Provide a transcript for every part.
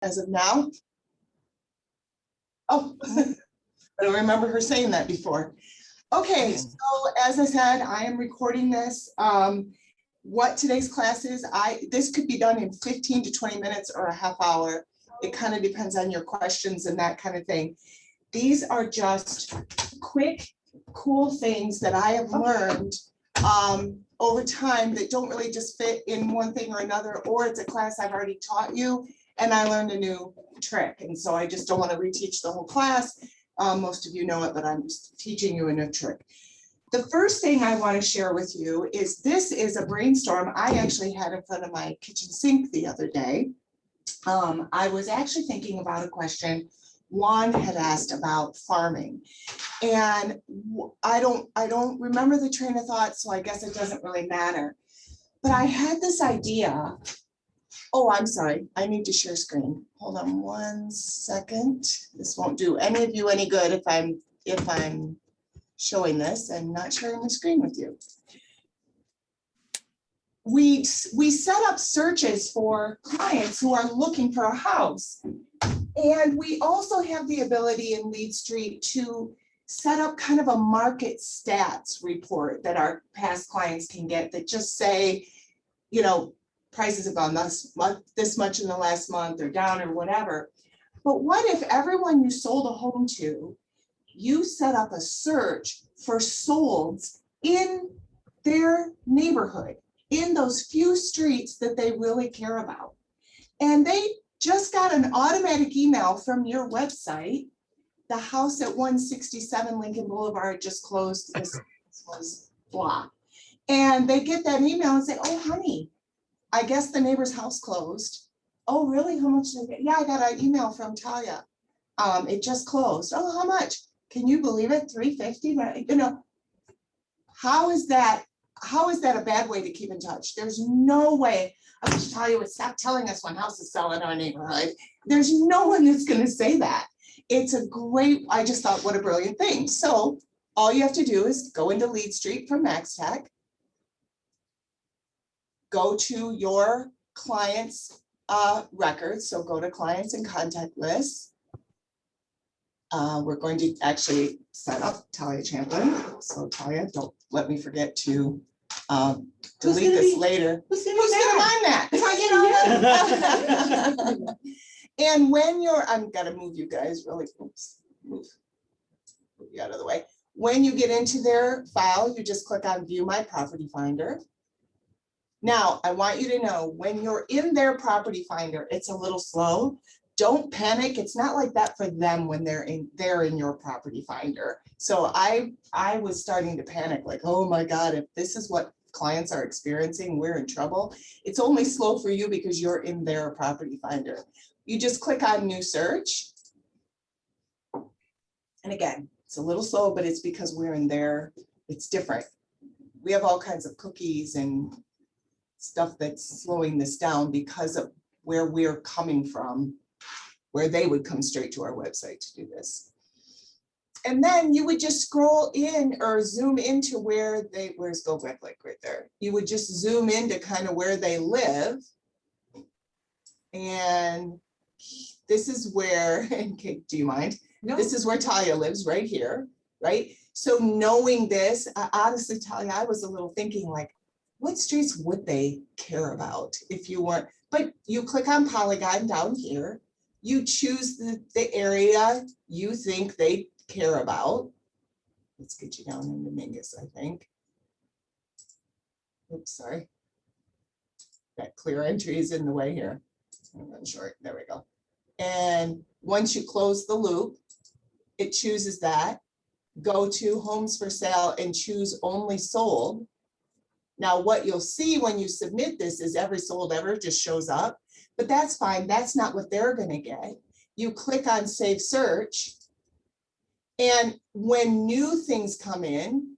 as of now. Oh, I don't remember her saying that before. Okay, so as I said, I am recording this. What today's class is, this could be done in 15 to 20 minutes or a half hour. It kind of depends on your questions and that kind of thing. These are just quick, cool things that I have learned over time that don't really just fit in one thing or another, or it's a class I've already taught you and I learned a new trick. And so I just don't want to reteach the whole class. Most of you know it, but I'm just teaching you a new trick. The first thing I want to share with you is this is a brainstorm I actually had in front of my kitchen sink the other day. I was actually thinking about a question Juan had asked about farming. And I don't remember the train of thought, so I guess it doesn't really matter. But I had this idea. Oh, I'm sorry. I need to share screen. Hold on 1 second. This won't do any of you any good if I'm showing this and not sharing the screen with you. We set up searches for clients who are looking for a house. And we also have the ability in LeadStreet to set up kind of a market stats report that our past clients can get that just say, you know, prices have gone this much in the last month or down or whatever. But what if everyone you sold a home to, you set up a search for solds in their neighborhood, in those few streets that they really care about. And they just got an automatic email from your website. The house at 167 Lincoln Boulevard just closed. This was blah. And they get that email and say, oh, honey, I guess the neighbor's house closed. Oh, really? How much did they get? Yeah, I got an email from Talia. It just closed. Oh, how much? Can you believe it? $350? You know, how is that a bad way to keep in touch? There's no way. I wish Talia would stop telling us when houses sell in our neighborhood. There's no one that's going to say that. It's a great, I just thought, what a brilliant thing. So all you have to do is go into LeadStreet from MaxTech, go to your clients' records. So go to clients and contact lists. We're going to actually set up Talia Champlin. So Talia, don't let me forget to delete this later. Who's gonna mind that? And when you're, I'm gonna move you guys really, oops, move you out of the way. When you get into their file, you just click on View My Property Finder. Now, I want you to know when you're in their property finder, it's a little slow. Don't panic. It's not like that for them when they're in your property finder. So I was starting to panic, like, oh my God, if this is what clients are experiencing, we're in trouble. It's only slow for you because you're in their property finder. You just click on New Search. And again, it's a little slow, but it's because we're in there. It's different. We have all kinds of cookies and stuff that's slowing this down because of where we're coming from, where they would come straight to our website to do this. And then you would just scroll in or zoom into where they, where's Go Back Lake right there. You would just zoom into kind of where they live. And this is where, okay, do you mind? No. This is where Talia lives right here, right? So knowing this, honestly, Talia, I was a little thinking like, what streets would they care about if you weren't, but you click on Polygon down here, you choose the area you think they care about. Let's get you down into Mingus, I think. Oops, sorry. That clear entry is in the way here. I'm run short, there we go. And once you close the loop, it chooses that. Go to Homes for Sale and choose Only Sold. Now, what you'll see when you submit this is every sold ever just shows up, but that's fine. That's not what they're going to get. You click on Save Search, and when new things come in,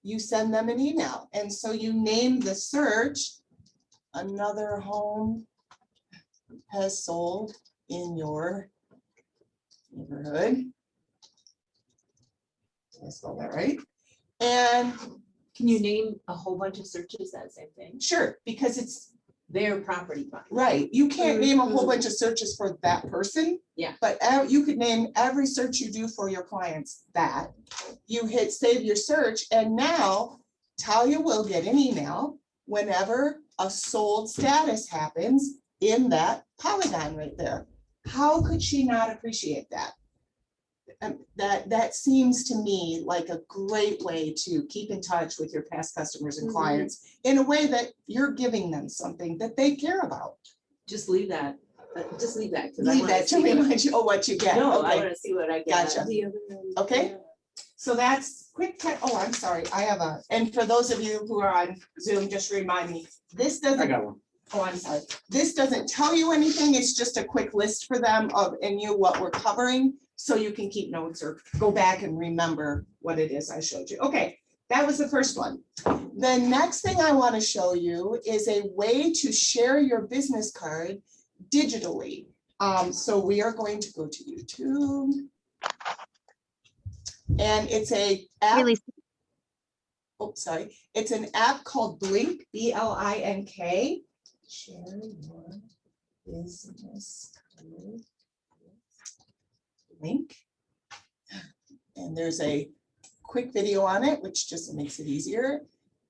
you send them an email. And so you name the search, another home has sold in your neighborhood. Did I spell that right? And can you name a whole bunch of searches that same thing? Sure, because it's their property fund. Right, you can't name a whole bunch of searches for that person. Yeah. But you could name every search you do for your clients that. You hit save your search, and now Talia will get an email whenever a sold status happens in that polygon right there. How could she not appreciate that? That seems to me like a great way to keep in touch with your past customers and clients in a way that you're giving them something that they care about. Just leave that. Just leave that. Leave that to remind you of what you get. No, I Okay. want to see what I get. Gotcha. Okay. So that's quick. Oh, I'm sorry. I have and for those of you who are on Zoom, just remind me, this doesn't. I got one. Oh, I'm sorry. This doesn't tell you anything. It's just a quick list for them of what we're covering. So you can keep notes or go back and remember what it is I showed you. Okay, that was the first one. The next thing I want to show you is a way to share your business card digitally. So we are going to go to YouTube. And it's a app. Really? Oh, sorry. It's an app called Blink, B-L-I-N-K. Share your business card. Link. And there's a quick video on it, which just makes it easier.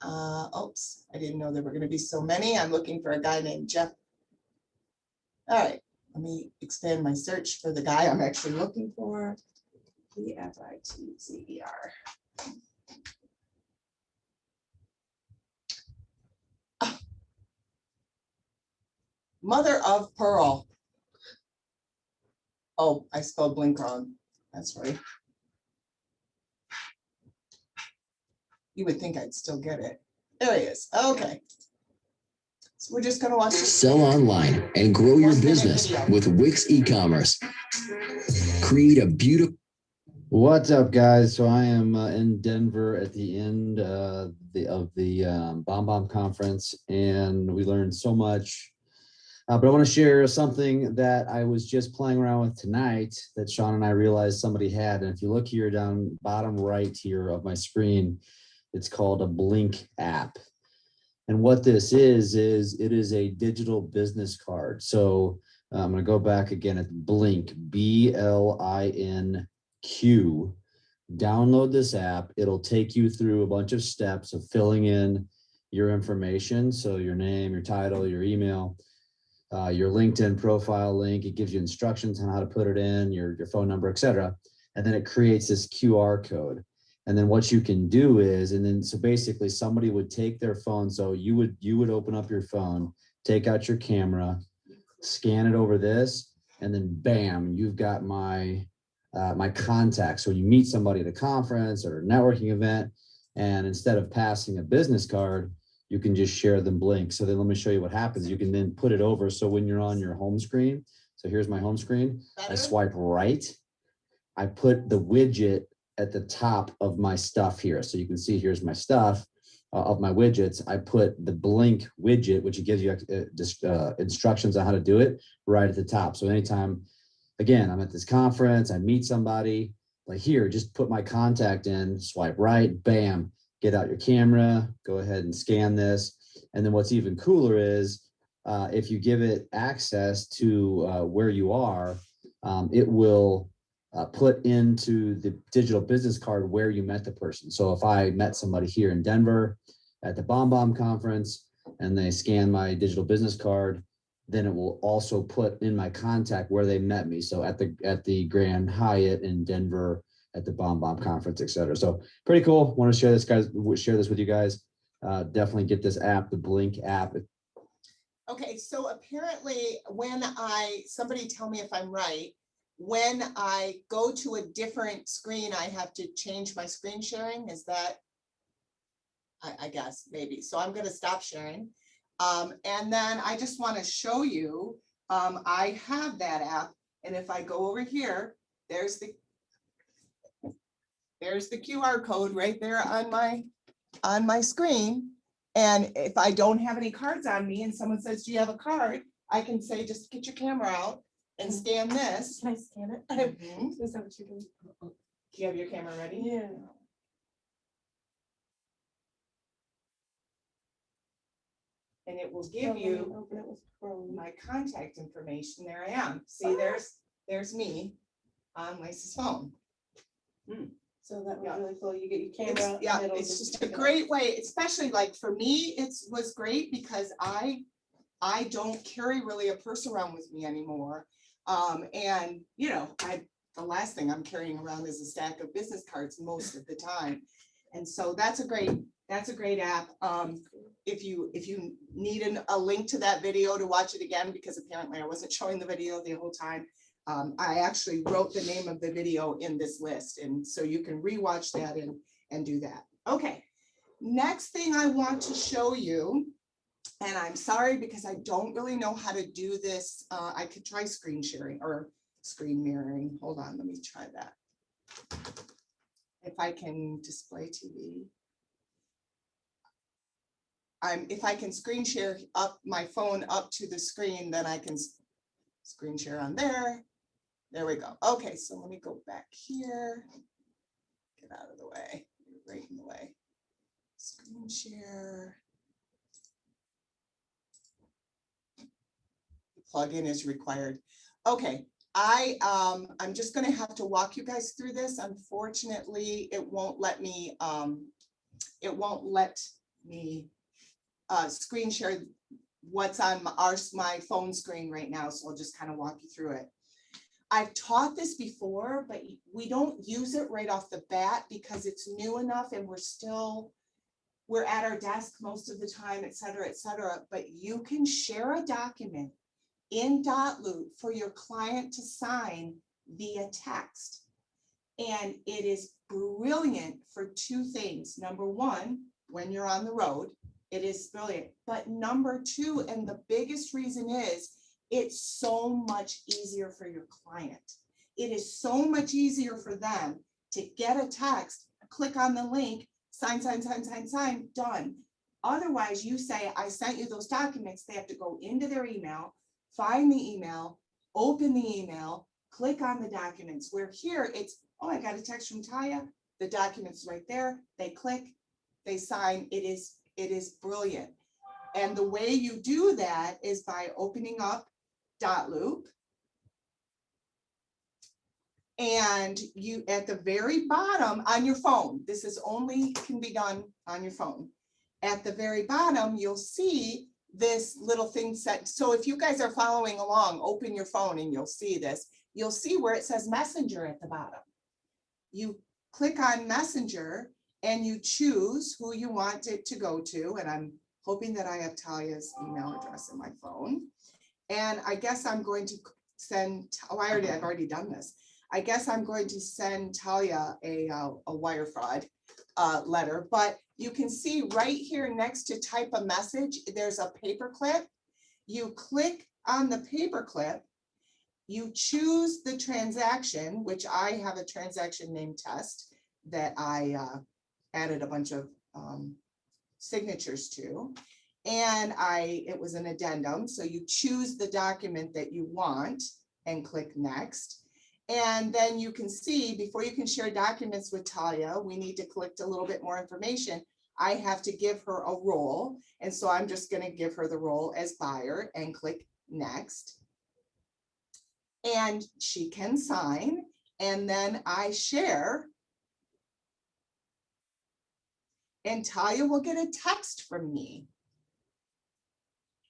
Oops, I didn't know there were going to be so many. I'm looking for a guy named Jeff. All right, let me expand my search for the guy I'm actually looking for. P-F-I-T-Z-E-R. Mother of Pearl. Oh, I spelled Blink wrong. That's right. You would think I'd still get it. There he is. Okay. So we're just going to watch this. Sell online and grow your 1 minute business video. with Wix e-commerce. Create a beautiful. What's up, guys? So I am in Denver at the end of the Bomb conference, and we learned so much. But I want to share something that I was just playing around with tonight that Sean and I realized somebody had. And if you look here down bottom right here of my screen, it's called a Blink app. And what this is it is a digital business card. So I'm going to go back again at Blink, B-L-I-N-Q. Download this app. It'll take you through a bunch of steps of filling in your information. So your name, your title, your email, your LinkedIn profile link. It gives you instructions on how to put it in, your phone number, etc. And then it creates this QR code. And then what you can do is, so basically somebody would take their phone. So you would open up your phone, take out your camera, scan it over this, and then bam, you've got my contact. So you meet somebody at a conference or a networking event, and instead of passing a business card, you can just share them Blink. So then let me show you what happens. You can then put it over. So when you're on your home screen, so here's my home screen, I swipe right, I put the widget at the top of my stuff here. So you can see here's my stuff of my widgets. I put the Blink widget, which gives you instructions on how to do it right at the top. So anytime, again, I'm at this conference, I meet somebody, like here, just put my contact in, swipe right, bam, get out your camera, go ahead and scan this. And then what's even cooler is if you give it access to where you are, it will put into the digital business card where you met the person. So if I met somebody here in Denver at the Bomb conference and they scan my digital business card, then it will also put in my contact where they met me. So at the Grand Hyatt in Denver, at the Bomb conference, etc. So pretty cool. Want to share this with you guys. Definitely get this app, the Blink app. Okay, so apparently when somebody tell me if I'm right, when I go to a different screen, I have to change my screen sharing. Is that, I guess, maybe. So I'm going to stop sharing. And then I just want to show you, I have that app. And if I go over here, there's the QR code right there on my screen. And if I don't have any cards on me and someone says, do you have a card? I can say, just get your camera out and scan this. Can I scan it? Mhm. Is that what you're doing? Do you have your camera ready? Yeah. and it will give you Open it with Chrome. my contact information. There I am. See, there's me on Lisa's phone. So that was Yeah. really cool. You get your It's, camera. yeah, and it'll it's just just a pick it up. great way, especially like for me, was great because I don't carry really a purse around with me anymore. And you know, the last thing I'm carrying around is a stack of business cards most of the time. And so that's a great app. If you need a link to that video to watch it again, because apparently I wasn't showing the video the whole time. I actually wrote the name of the video in this list, and so you can rewatch that and do that. Okay, next thing I want to show you, and I'm sorry because I don't really know how to do this. I could try screen sharing or screen mirroring. Hold on, let me try that. If I can display TV. If I can screen share up my phone up to the screen, then I can screen share on there. There we go. Okay, so let me go back here. Get out of the way. You're right in the way. Screen share. The plugin is required. Okay, I'm just going to have to walk you guys through this. Unfortunately, it won't let me screen share what's on my phone screen right now. So I'll just kind of walk you through it. I've taught this before, but we don't use it right off the bat because it's new enough and we're at our desk most of the time, et cetera, but you can share a document in DotLoop for your client to sign via text. And it is brilliant for two things. Number one, when you're on the road, it is brilliant. But number two, and the biggest reason is, it's so much easier for your client. It is so much easier for them to get a text, click on the link, sign, done. Otherwise, you say, I sent you those documents. They have to go into their email, find the email, open the email, click on the documents. Where here it's, oh, I got a text from Taya. The document's right there. They click, they sign. It is brilliant. And the way you do that is by opening up DotLoop. And you, at the very bottom on your phone, this is only can be done on your phone. At the very bottom, you'll see this little thing set. So if you guys are following along, open your phone and you'll see this. You'll see where it says Messenger at the bottom. You click on Messenger and you choose who you want it to go to. And I'm hoping that I have Talia's email address in my phone. And I guess I'm going to send, I've already done this. I guess I'm going to send Talia a wire fraud letter, but you can see right here next to type a message, there's a paperclip. You click on the paperclip, you choose the transaction, which I have a transaction name test that I added a bunch of signatures to. And it was an addendum. So you choose the document that you want and click next. And then you can see, before you can share documents with Talia, we need to collect a little bit more information. I have to give her a role. And so I'm just going to give her the role as buyer and click next. And she can sign. And then I share. And Talia will get a text from me.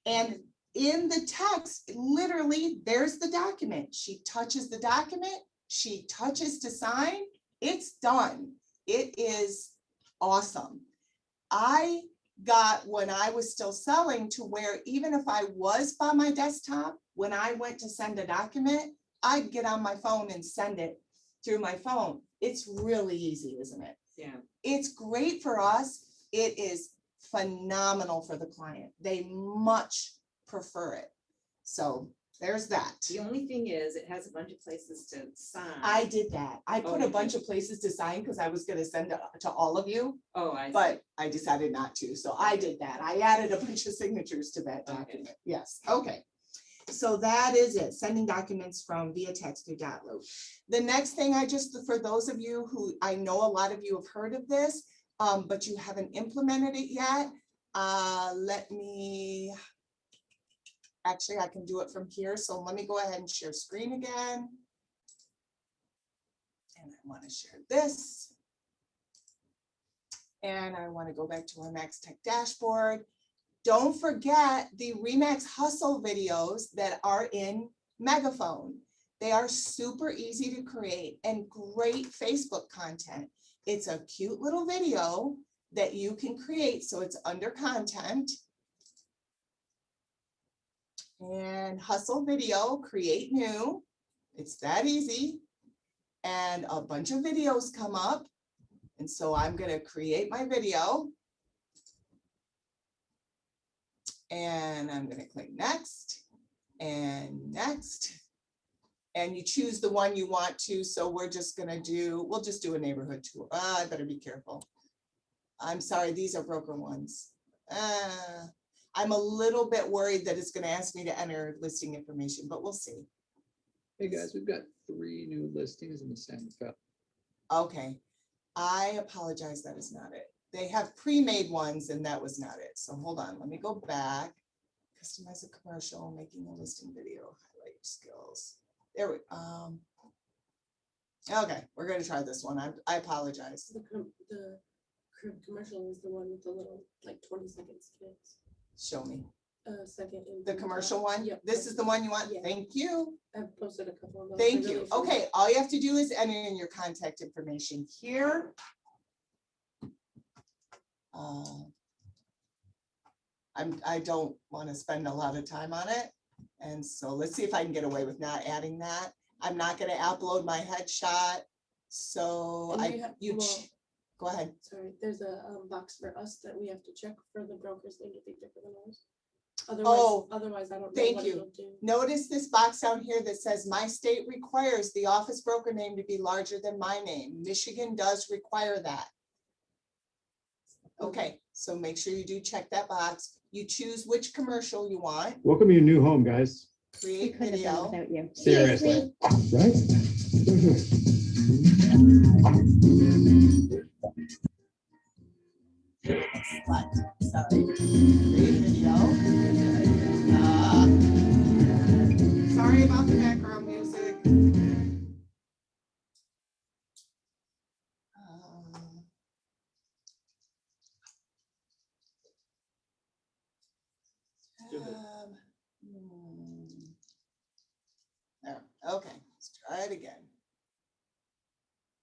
And in the text, literally, there's the document. She touches the document, she touches to sign, it's done. It is awesome. I got, when I was still selling, to where even if I was by my desktop, when I went to send a document, I'd get on my phone and send it through my phone. It's really easy, isn't it? Yeah. It's great for us. It is phenomenal for the client. They much prefer it. So there's that. The only thing is, it has a bunch of places to sign. I did that. I put Oh, a bunch of places to sign because I was going to send it to all of you, Oh, I see. but I decided not to. So I did that. I added a bunch of signatures to that Okay. document. Yes. Okay. So that is it. Sending documents from via text through DotLoop. The next thing for those of you who, I know a lot of you have heard of this, but you haven't implemented it yet. Let me, actually, I can do it from here. So let me go ahead and share screen again. And I want to share this. And I want to go back to our Max Tech dashboard. Don't forget the Remax Hustle videos that are in Megaphone. They are super easy to create and great Facebook content. It's a cute little video that you can create, so it's under content. And Hustle video, create new. It's that easy. And a bunch of videos come up. And so I'm going to create my video. And I'm going to click next and next. And you choose the one you want to. So we're just going to do, we'll just do a neighborhood tour. I better be careful. I'm sorry, these are broker ones. I'm a little bit worried that it's going to ask me to enter listing information, but we'll see. Hey guys, we've got 3 new listings in the San Rafael. Okay, I apologize, that is not it. They have pre-made ones and that was not it. So hold on, let me go back. Customize a commercial, making a listing video, highlight skills. There we, okay, we're gonna try this one. I apologize. The commercial is the one with the little, like 20 seconds kids. Show me. Second. The commercial one? Yep. This is the one you want? Yeah. Thank you. I've posted a couple of those. Thank They're you. really fun. Okay, all you have to do is enter in your contact information here. I don't want to spend a lot of time on it. And so let's see if I can get away with not adding that. I'm not going to upload my headshot. So And go ahead. sorry, there's a box for us that we have to check for the broker's name to be different than ours. Oh, Otherwise I don't know thank what you. it'll do. Notice this box down here that says my state requires the office broker name to be larger than my name. Michigan does require that. Okay, so make sure you do check that box. You choose which commercial you want. Welcome to your new home, guys. Create Couldn't have done it video. without you. Seriously. Right? Select, sorry. Create video. Sorry about the background music. There, okay, let's try it again.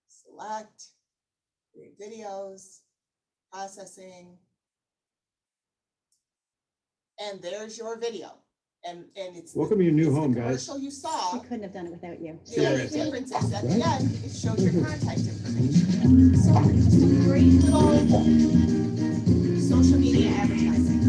Select, create videos, processing. And there's your video. And it's. Welcome to your new it's the home, guys. commercial you saw. We couldn't have done it without you. The only Seriously. difference is at the end, it shows your contact information. So just a great little social media advertising.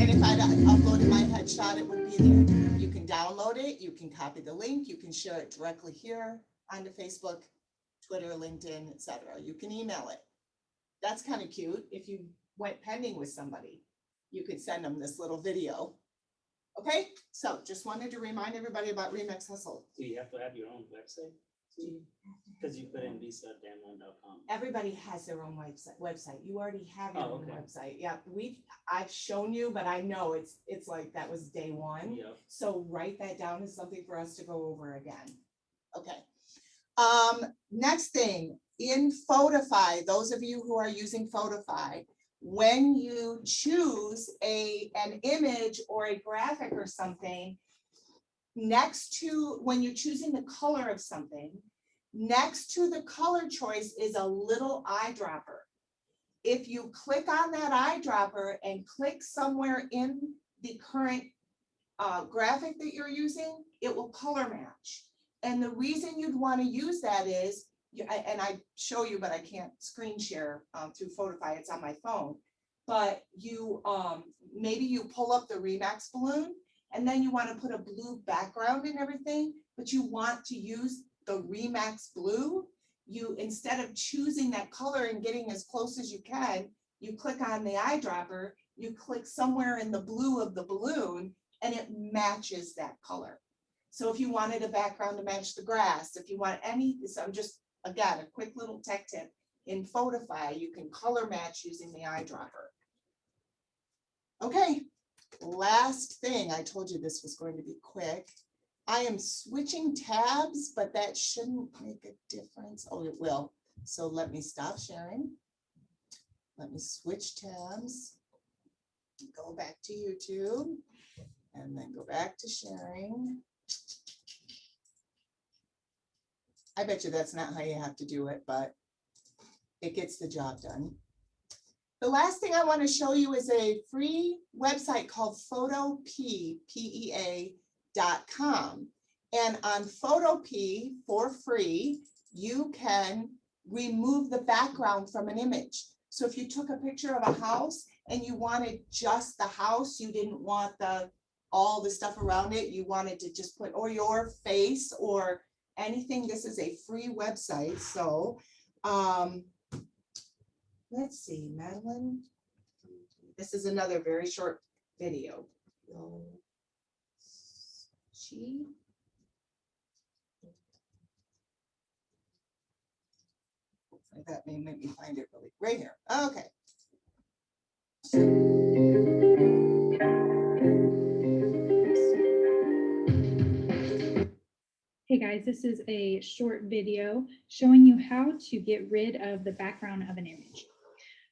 And if I'd uploaded my headshot, it would be there. You can download it, you can copy the link, you can share it directly here onto Facebook, Twitter, LinkedIn, etc. You can email it. That's kind of cute. If you went pending with somebody, you could send them this little video. Okay, so just wanted to remind everybody about Remax Hustle. Do you have to have your own website? Because you put in visa.damlon.com. Everybody has their own website. You already have your Oh, own okay. website. Yeah, I've shown you, but I know it's like that was day one. Yep. So write that down as something for us to go over again. Okay. Next thing, in Photofy, those of you who are using Photofy, when you choose an image or a graphic or something, next to, when you're choosing the color of something, next to the color choice is a little eyedropper. If you click on that eyedropper and click somewhere in the current graphic that you're using, it will color match. And the reason you'd want to use that is, and I show you, but I can't screen share through Photofy, it's on my phone. But you, maybe you pull up the Remax balloon and then you want to put a blue background and everything, but you want to use the Remax blue. You, instead of choosing that color and getting as close as you can, you click on the eyedropper, you click somewhere in the blue of the balloon and it matches that color. So if you wanted a background to match the grass, if you want any, so I'm just, again, a quick little tech tip. in Photofy. You can color match using the eyedropper. Okay, last thing, I told you this was going to be quick. I am switching tabs, but that shouldn't make a difference. Oh, it will. So let me stop sharing. Let me switch tabs. Go back to YouTube and then go back to sharing. I bet you that's not how you have to do it, but it gets the job done. The last thing I want to show you is a free website called Photopea, PEA.com. And on Photopea for free, you can remove the background from an image. So if you took a picture of a house and you wanted just the house, you didn't want all the stuff around it, you wanted to just put or your face or anything, this is a free website. So let's see, Madeline. This is another very short video. That may make me find it really right here. Okay. Hey guys, this is a short video showing you how to get rid of the background of an image.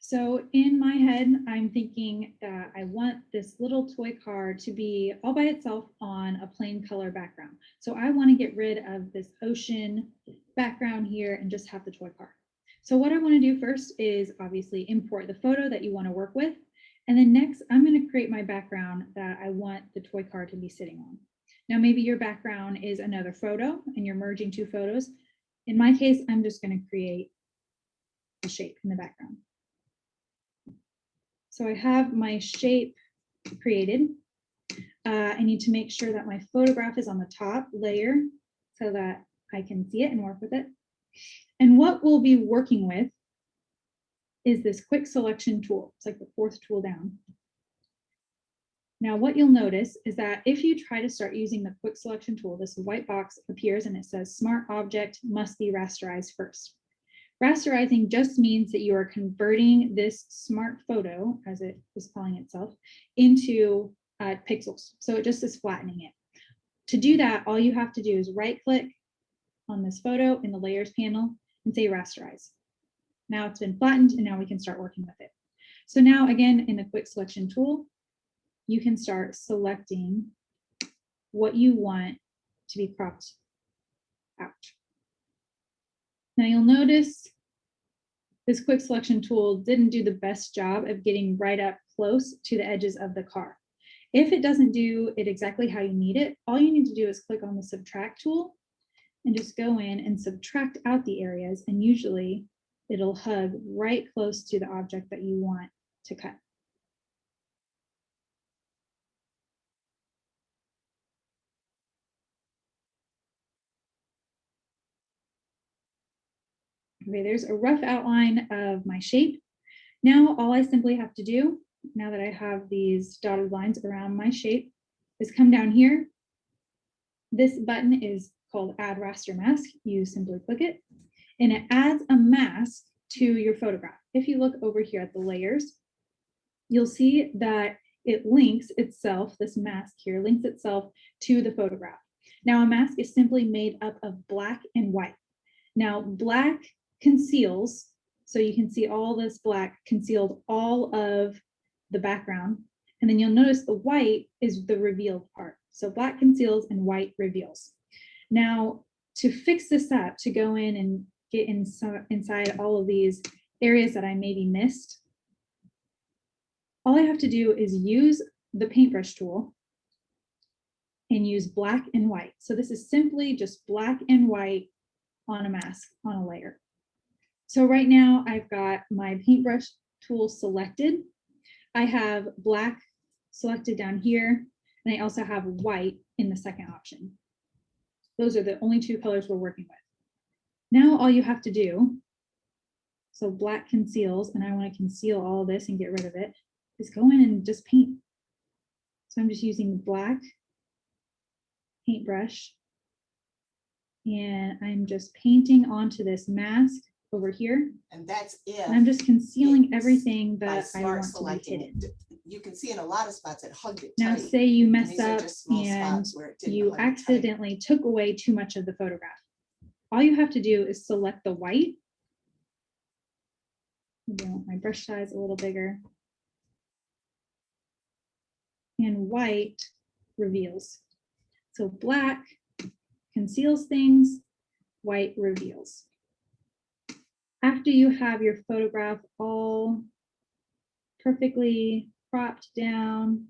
So in my head, I'm thinking that I want this little toy car to be all by itself on a plain color background. So I want to get rid of this ocean background here and just have the toy car. So what I want to do first is obviously import the photo that you want to work with. And then next, I'm going to create my background that I want the toy car to be sitting on. Now, maybe your background is another photo and you're merging two photos. In my case, I'm just going to create a shape in the background. So I have my shape created. I need to make sure that my photograph is on the top layer so that I can see it and work with it. And what we'll be working with is this quick selection tool. It's like the fourth tool down. Now, what you'll notice is that if you try to start using the quick selection tool, this white box appears and it says smart object must be rasterized first. Rasterizing just means that you are converting this smart photo, as it is calling itself, into pixels. So it just is flattening it. To do that, all you have to do is right click on this photo in the layers panel and say rasterize. Now it's been flattened and now we can start working with it. So now again, in the quick selection tool, you can start selecting what you want to be cropped out. Now you'll notice this quick selection tool didn't do the best job of getting right up close to the edges of the car. If it doesn't do it exactly how you need it, all you need to do is click on the subtract tool and just go in and subtract out the areas, and usually it'll hug right close to the object that you want to cut. Okay, there's a rough outline of my shape. Now, all I simply have to do, now that I have these dotted lines around my shape, is come down here. This button is called Add Raster Mask. You simply click it, and it adds a mask to your photograph. If you look over here at the layers, you'll see that it links itself, this mask here, links itself to the photograph. Now, a mask is simply made up of black and white. Now, black conceals, so you can see all this black concealed all of the background. And then you'll notice the white is the revealed part. So black conceals and white reveals. Now, to fix this up, to go in and get inside all of these areas that I maybe missed, all I have to do is use the paintbrush tool and use black and white. So this is simply just black and white on a mask, on a layer. So right now I've got my paintbrush tool selected. I have black selected down here, and I also have white in the second option. Those are the only two colors we're working with. Now all you have to do, so black conceals, and I want to conceal all of this and get rid of it, is go in and just paint. So I'm just using black paintbrush, and I'm just painting onto this mask over here. And that's And I'm if just concealing it's everything by that I smart want to be selecting hidden. it. You can see in a lot of spots it hugged it Now, tight. say you and mess these are up just small and spots where it didn't you hug it tight. accidentally took away too much of the photograph. All you have to do is select the white. Maybe I want my brush size a little bigger. And white reveals. So black conceals things, white reveals. After you have your photograph all perfectly cropped down,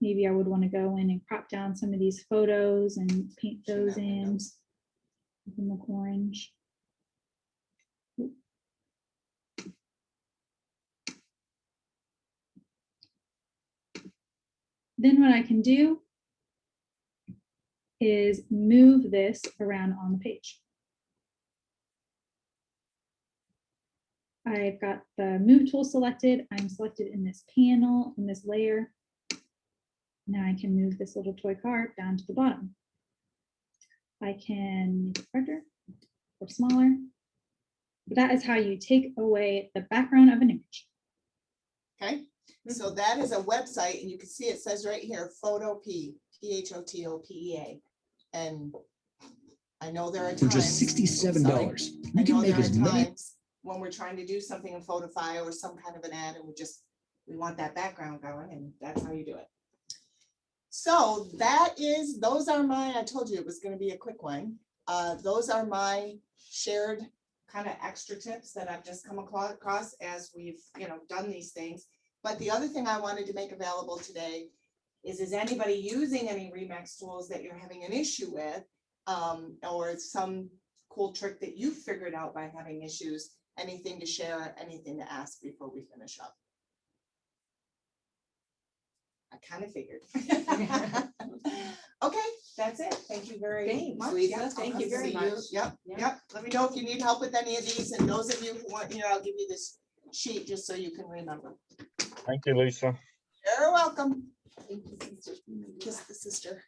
maybe I would want to go in and crop down some of these photos and paint Trim those that in windows. with the orange. Then what I can do is move this around on the page. I've got the move tool selected. I'm selected in this panel, in this layer. Now I can move this little toy car down to the bottom. I can make it larger or smaller. But that is how you take away the background of an image. Okay, so that is a website, and you can see it says right here, Photopea, Photopea. And I know there are For times. just $67, I you can know make there are as many. times when we're trying to do something in Photofy or some kind of an ad, and we want that background going, and that's how you do it. So those are my, I told you it was gonna be a quick one. Those are my shared kind of extra tips that I've just come across as we've, done these things. But the other thing I wanted to make available today is anybody using any Remix tools that you're having an issue with? Or some cool trick that you figured out by having issues, anything to share, anything to ask before we finish up? I kind of figured. Okay, that's it. Thank you very Thanks, much. Lisa. Yep, Thank I'll you very see much. Yep, Yeah. yep. Let me know if you need help with any of these, and those of you who want, I'll give you this sheet just so you can remember. Thank you, Lisa. You're welcome. Kiss the sister.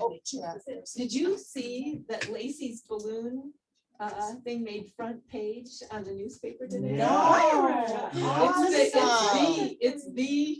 Oh, yeah. Did you see that Lacey's balloon thing made front page on the newspaper today? Yeah. It's the